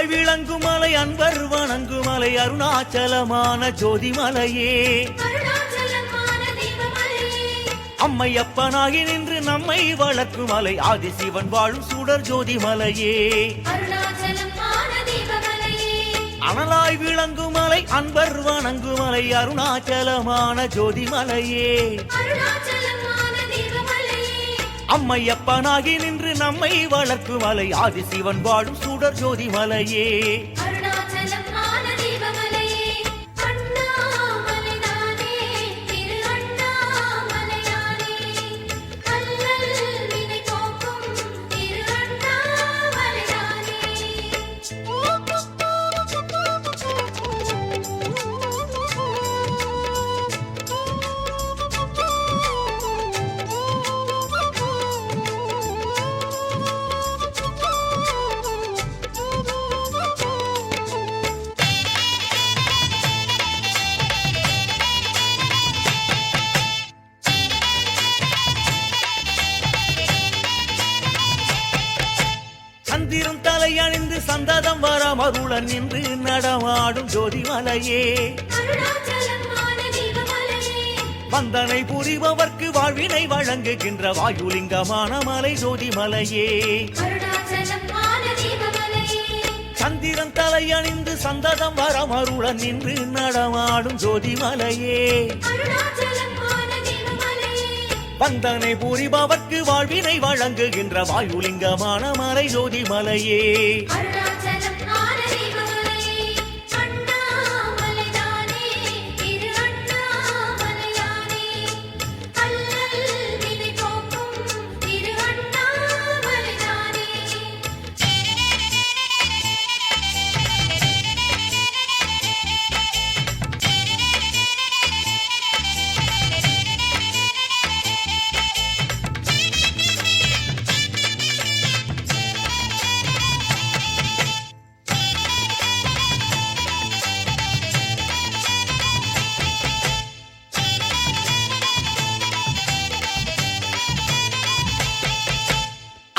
அனலாய் விளங்குமலை அன்பர் வணங்குமலை அருணாச்சலமான ஜோதிமலையே அம்மையப்பனாகி நின்று நம்மை வளர்க்குமலை ஆதிசிவன் வாழும் சுடர் ஜோதிமலையே அனலாய் விளங்குமலை அன்பர் வணங்குமலை அருணாச்சலமான ஜோதிமலையே அம்மையப்பனாகி நின்று நம்மை வளர்க்குமலை ஆதிசிவன் வாழும் சுடர் ஜோதிமலையே சந்திரன் தலை அணிந்து சந்ததம் வர மருளன் நின்று நடமாடும் ஜோதிமலையே வந்தனை புரிபவர்க்கு வாழ்வினை வழங்குகின்ற வாயுலிங்கமான மலை ஜோதிமலையே சந்திரன் தலை அணிந்து சந்ததம் வர மருளன் நின்று நடமாடும் ஜோதிமலையே வந்தனை புரிபவர்க்கு வாழ்வினை வழங்குகின்ற வாயுலிங்கமான மலை ஜோதிமலையே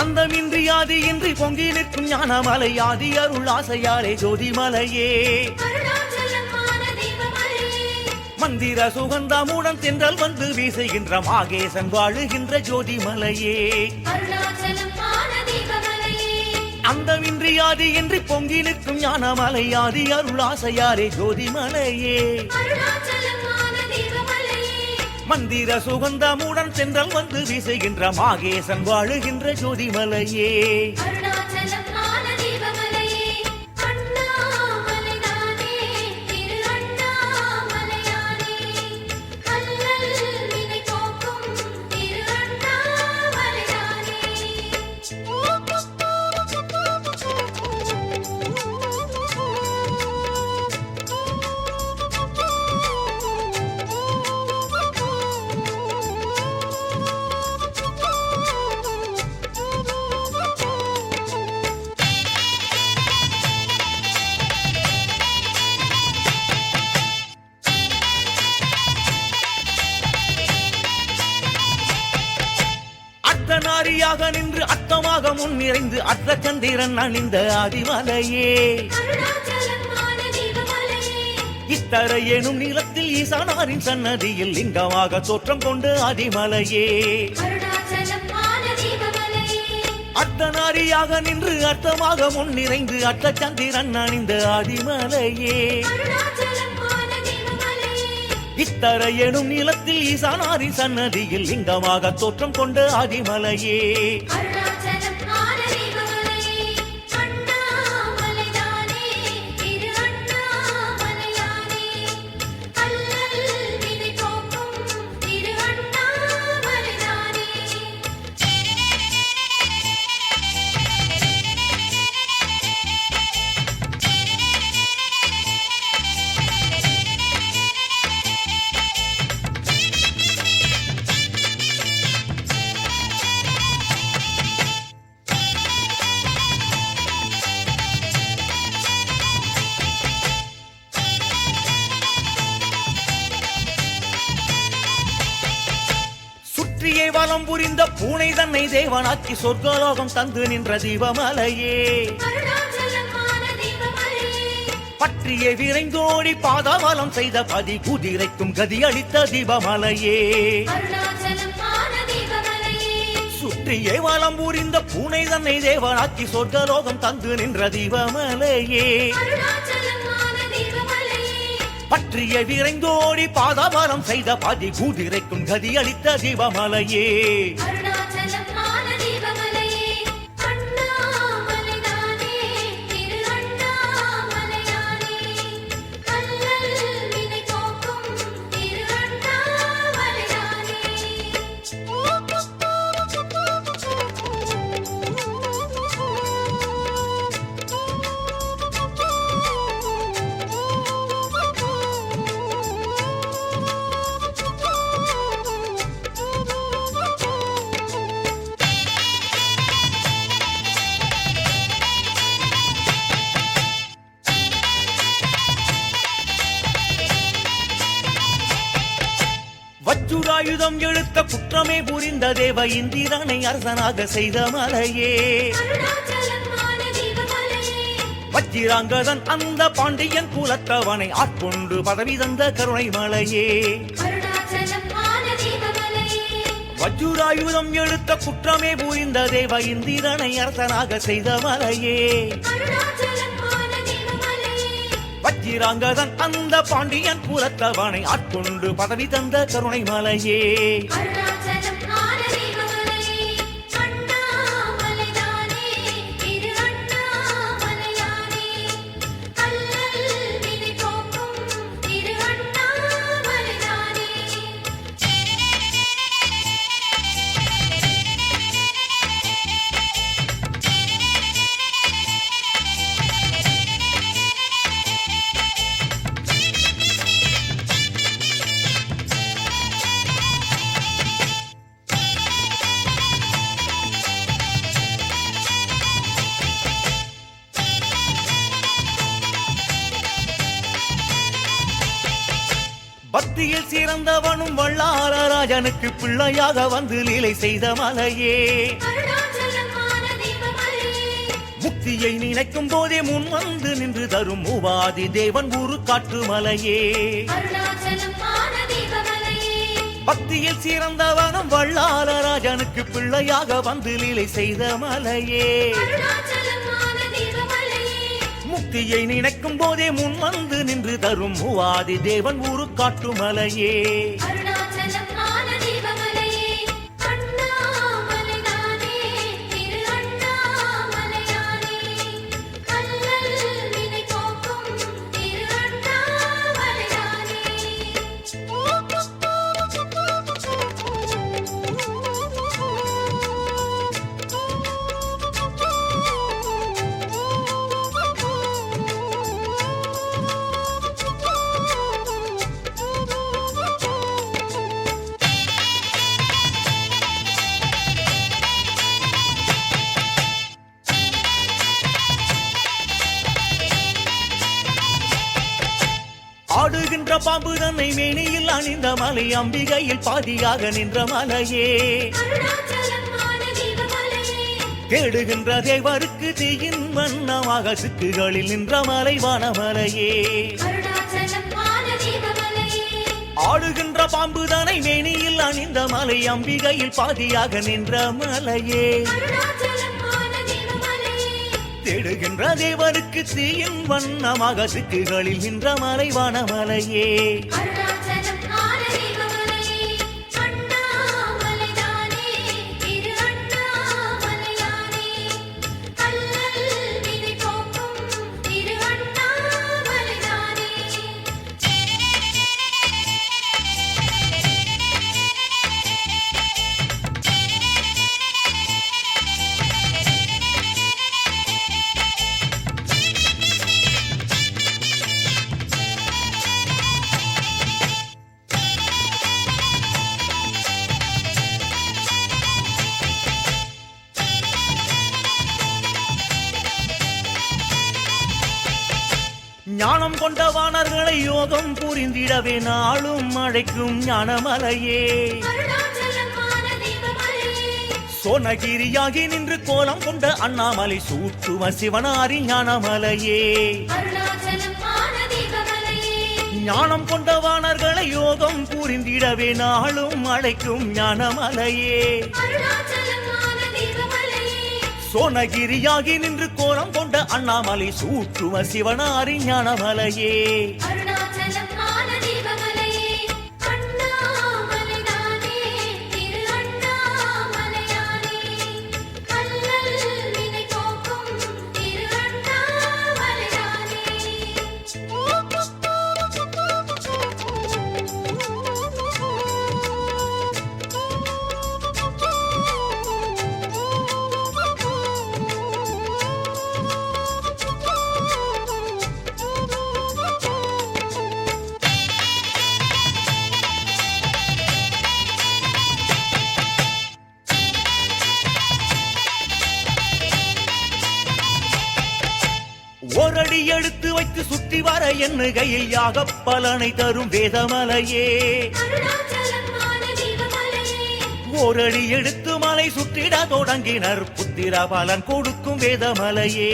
அந்தமின்றி ஆதியின்றி பொங்கி நிற்கும் ஞானமலை ஆதி அருள் ஆசையாலே ஜோதிமலையே மந்திர சுகந்தமுடன் தென்றல் வந்து வீசுகின்ற மாகேசன் வாழுகின்ற ஜோதிமலையே அந்தமின்றி ஆதியின்றி பொங்கி நிற்கும் ஞானமலை ஆதி அருள் ஆசையாலே ஜோதிமலையே மந்திர சுகந்தமுடன் சென்றல் வந்து வீசுகின்ற மாகேசன் வாழுகின்ற ஜோதிமலையே நாரியாக நின்று அர்த்தமாக முன்னிறைந்து அர்த்த சந்திரன் அணிந்த ஆதிமலையே இத்தர எனும் நிலத்தில் ஈசானாரின் சன்னதியில் லிங்கமாக தோற்றம் கொண்டு ஆதிமலையே அர்த்தநாரியாக நின்று அர்த்தமாக முன்னிறைந்து அர்த்த சந்திரன் அணிந்த ஆதிமலையே இத்தர எனும் நிலத்தில் ஈசானாரின் சன்னதியில் லிங்கமாக தோற்றம் கொண்ட ஆதிமலையே சுற்றியே வலம் புரிந்த பூனை தன்னை தேவனாக்கி சொர்க்கலோகம் தந்து நின்ற தீபமலையே பற்றிய விரைந்தோடி பாதாவலம் செய்த பதி குதிரைக்கும் கதியளித்த தீபமலையே சுற்றியே வலம் புரிந்த பூனை தன்னை தேவனாக்கி சொர்க்கலோகம் தந்து நின்ற தீபமலையே பற்றிய விரைந்தோடி பாதாவலம் செய்த பதி குதிரைக்கும் கதியளித்த தீபமலையே வஜ்ராயுதம் எழுத்த குற்றமே புரிந்த தேவ இந்திரனை அரசனாக செய்த மலையே வஜ்ராங்கதன் அந்த பாண்டியன் குலத்தவனை ஆட்கொண்டு பதவி தந்த கருணை மலையே வஜ்ராயுதம் எழுத்த குற்றமே புரிந்த தேவ இந்திரனை அரசனாக செய்த மலையே வஜ்ராங்கதன் அந்த பாண்டியன் புலத்தவனை ஆட்கொண்டு பதவி தந்த கருணை மலையே பக்தியில் சிறந்தவனும் வல்லாரராஜனுக்கு பிள்ளையாக வந்து லீலை செய்த மலையே முக்தியை நினைக்கும் போதே முன் வந்து நின்று தரும் மூவாதி தேவன் ஊரு காட்டு மலையே பக்தியில் சிறந்தவனும் வல்லாரராஜனுக்கு பிள்ளையாக வந்து லீலை செய்த மலையே முக்தியை நினைக்கும் போதே முன் வந்து நின்று தரும் மூவாதி தேவன் ஊரு காட்டு மலையே ஆடுகின்ற பாம்பு தன்னை மேனியில் அணிந்த மலை அம்பிகையில் பாதியாக நின்ற மலையே தேடுகின்ற தேவருக்கு தீயின் வண்ணமாக சிக்குகளில் நின்ற மலை வானமலையே ஆடுகின்ற பாம்பு தன்னை மேனியில் அணிந்த மலை அம்பிகையில் பாதியாக நின்ற மலையே தேடுகின்ற தேவருக்கு தீயின் வண்ணமாக சிக்குகளில் நின்ற மலைவான மலையே ஞானம் கொண்ட வானர்களை யோகம் புரிந்திடவே நாளும் அழைக்கும் ஞானமலையே சோனகிரியாகி நின்று கோலம் கொண்ட அண்ணாமலை சூட்டுவ சிவனாரி ஞானமலையே ஞானம் கொண்ட வாணர்களை யோகம் புரிந்திடவே நாளும் அழைக்கும் ஞானமலையே. சோனகிரியாகி நின்று கோலம் கொண்ட அண்ணாமலை சூற்றுவ சிவனாரின் ஞானமலையே. ஓரடி எடுத்து வைத்து சுற்றி வர எண்ணுகையில் யாக பலனை தரும் வேதமலையே. ஓரடி எடுத்து மலை சுற்றிட தொடங்கினர் புத்திர பலன் கொடுக்கும் வேதமலையே.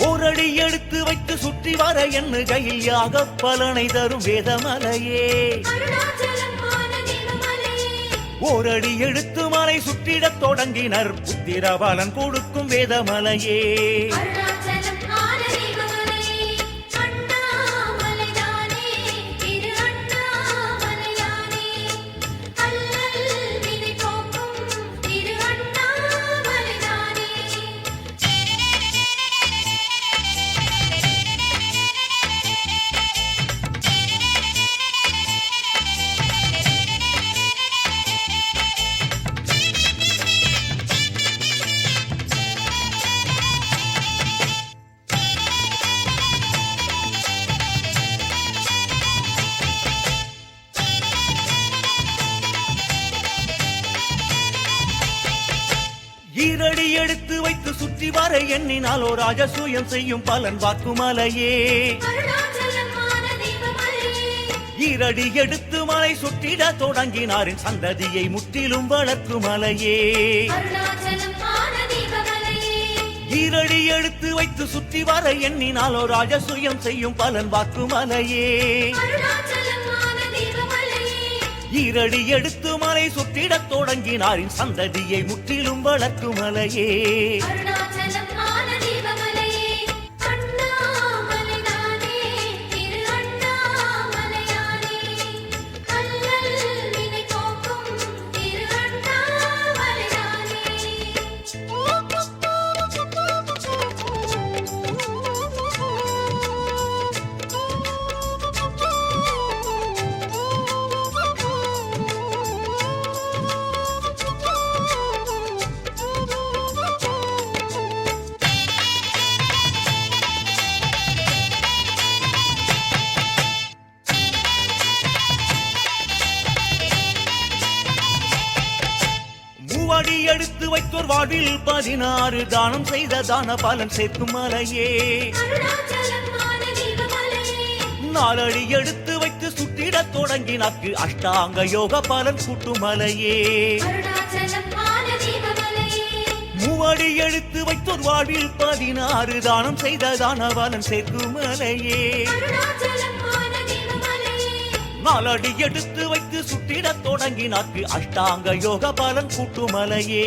ஓரடி எடுத்து வைத்து சுற்றி வர எண்ணுகையில் யாக பலனை தரும் வேதமலையே. ஓரடி எடுத்து மலை சுற்றிடத் தொடங்கினர் புத்திர பலன் கொடுக்கும் வேதமலையே. ஈரடி எடுத்து வைத்து சுற்றி வர எண்ணினாலோ ராஜசூயம் செய்யும் பலன் வாக்குமலையே. ஈரடி எடுத்து மலை சுற்றிட தொடங்கினாரின் சந்ததியை முற்றிலும் வளர்க்கும் மலையே. ஈரடி எடுத்து வைத்து சுற்றி வர எண்ணினாலோ ராஜசூயம் செய்யும் பலன் வாக்குமலையே. ஈரடி எடுத்து மலை சுற்றிடத் தொடங்கினாரின் சந்ததியை முற்றிலும் வளர்க்கும் மலையே. அடி எடுத்து வைத்தோர் வாழ்வில் 16 தானம் செய்த தான பலன் சேர்க்கும் மலையே. 4 அடி எடுத்து வைத்து சுற்றிட தொடங்கினாக்கு அஷ்டாங்க யோக பலன் கூட்டும் மலையே. 3 அடி எடுத்து வைத்தோர் வாழ்வில் 16 தானம் செய்த தான பலன் சேர்க்கும் மலையே. 4 அடி எடுத்து வைத்து சுற்றிட தொடங்கினாக்கு அஷ்டாங்க யோக பலன் கூட்டும் மலையே.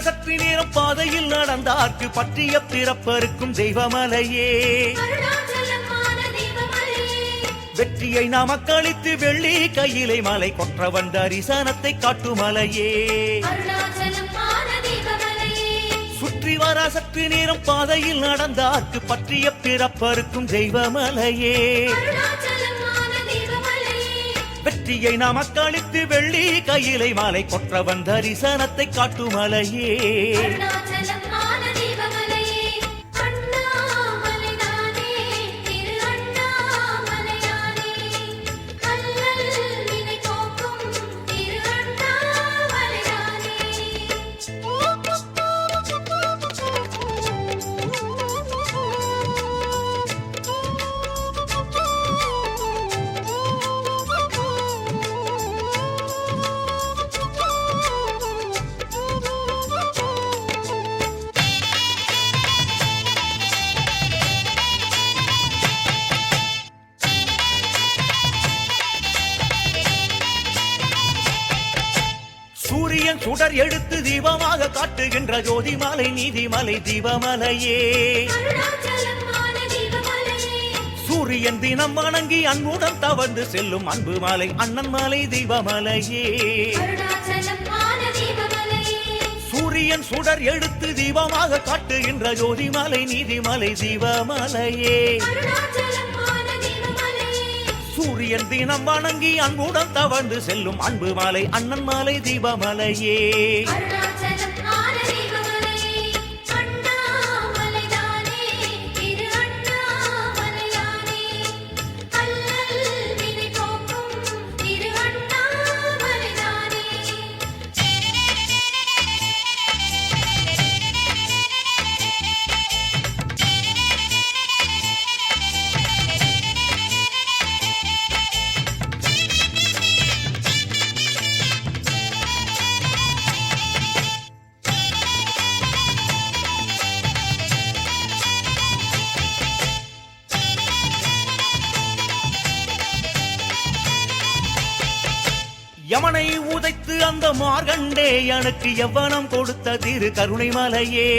சற்று நேரம் பாதையில் நடந்தார்க்கு பற்றிய பிறப்பருக்கும் தெய்வமலையே. வெற்றியை நமக்கு அளித்து வெள்ளி கையிலை மலை கொற்றவன் தரிசனத்தை காட்டுமலையே. சுற்றி வர சற்று நேரம் பாதையில் நடந்தார்க்கு பற்றிய பிறப்பருக்கும் தெய்வமலையே. வெற்றியை நமக்கு அளித்து வெள்ளி கையிலை மாலை கொற்றவன் தரிசனத்தை காட்டும் மலையே. சூரியன் சுடர் எடுத்து தீபமாக காட்டுகின்ற ஜோதிமலை நீதிமலை தீபமலையே. சூரியன் தினம் வணங்கி அன்புடன் தவழ்ந்து செல்லும் அன்பு மலை அண்ணன் மலை தீபமலையே. சூரியன் சுடர் எடுத்து தீபமாக காட்டுகின்ற ஜோதிமலை நீதிமலை தீபமலையே. சூரியன் தினம் வணங்கி அன்புடன் தவழ்ந்து செல்லும் அன்பு மலை அண்ணன் மலை தீபமலையே. யமனை உதைத்து அந்த மார்கண்டேயனுக்கு எவ்வனம் கொடுத்த திரு கருணை மலையே.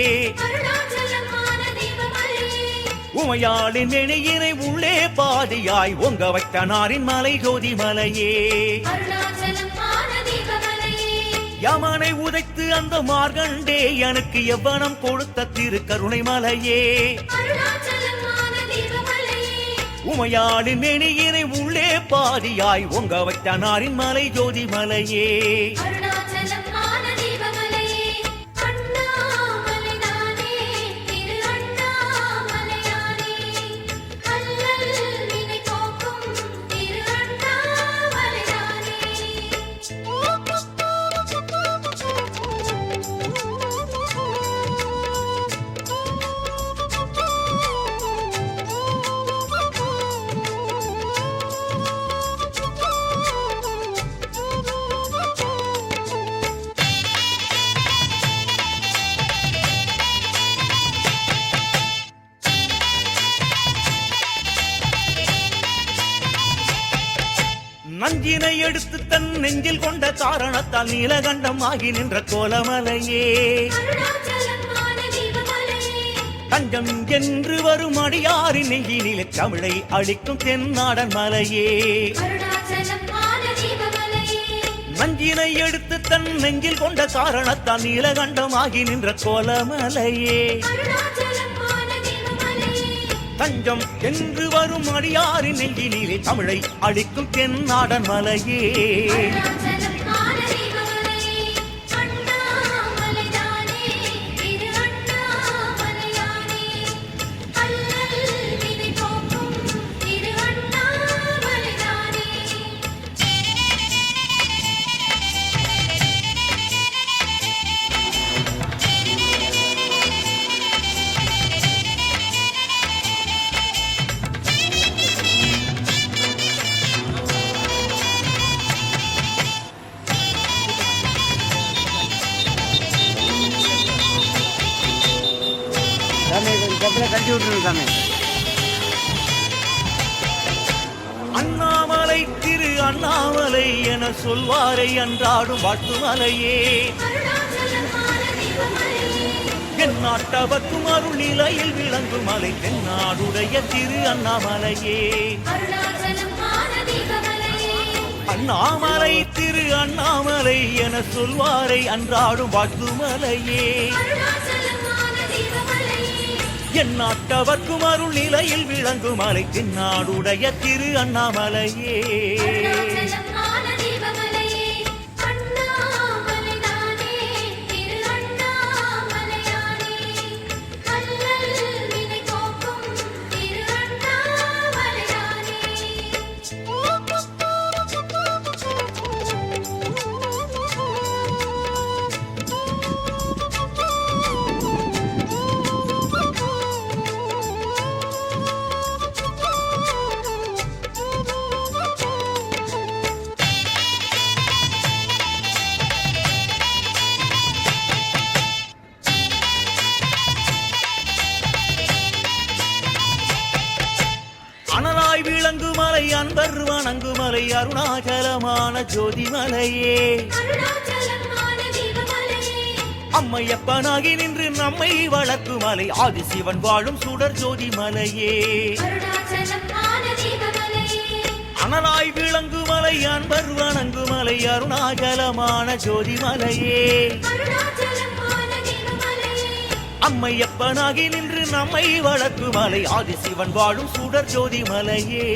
உமையாளின் நெணியினை உள்ளே பாதியாய் ஒங்க வைத்த நாரின் மலை ஜோதி மலையே. யமனை உதைத்து அந்த மார்கண்டேயனுக்கு எவ்வனம் கொடுத்த திரு கருணை மலையே. உமையாளின் நெணியினை உள்ளே பாதியாய் ஒங்க வைத்த நாரின் மலை ஜோதி மலையே. நஞ்சினை எடுத்து தன் நெஞ்சில் கொண்ட காரணத்தால் நீலகண்டம் ஆகி நின்ற கோலமலையே. தஞ்சம் என்று வரும் அடியாரின் நெஞ்சினிலே தமிழை அளிக்கும் தென்னாடன் மலையே. நஞ்சினை எடுத்து தன் நெஞ்சில் கொண்ட காரணத்தால் நீலகண்டம் ஆகி நின்ற கோலமலையே. தஞ்சம் என்று வரும் அடியாரின் நெஞ்சினிலே தமிழை அளிக்கும் தென்னாடன் மலையே. அண்ணாமலை திரு அண்ணாமலை என சொல்வாரை அன்றாடும் வாழ்த்து மலையே. என் நாட்டவர்க்கும் அருள் நிலையில் விளங்கும் மலை தென்னாடுடைய திரு அண்ணாமலையே. அண்ணாமலை திரு அண்ணாமலை என சொல்வாரை அன்றாடும் வாழ்த்து மலையே. என் நாட்டவர்க்கும் அருள் நிலையில் விளங்கும் மலை தென்னாடுடைய திரு அண்ணாமலையே. அனலாய் விளங்கு மலை அன்பர் வணங்கு மலை அருணாச்சலமான ஜோதிமலையே அம்மையப்பனாகி நின்று நம்மை வளர்க்கு மலை ஆதிசிவன் வாழும் சுடர் ஜோதிமலையே அனலாய் விளங்கு மலை அன்பர் வணங்கு மலை அருணாச்சலமான ஜோதிமலையே அம்மையப்பனாகி நின்று நம்மை வளர்க்கு மலை ஆதிசிவன் வாழும் சுடர் ஜோதிமலையே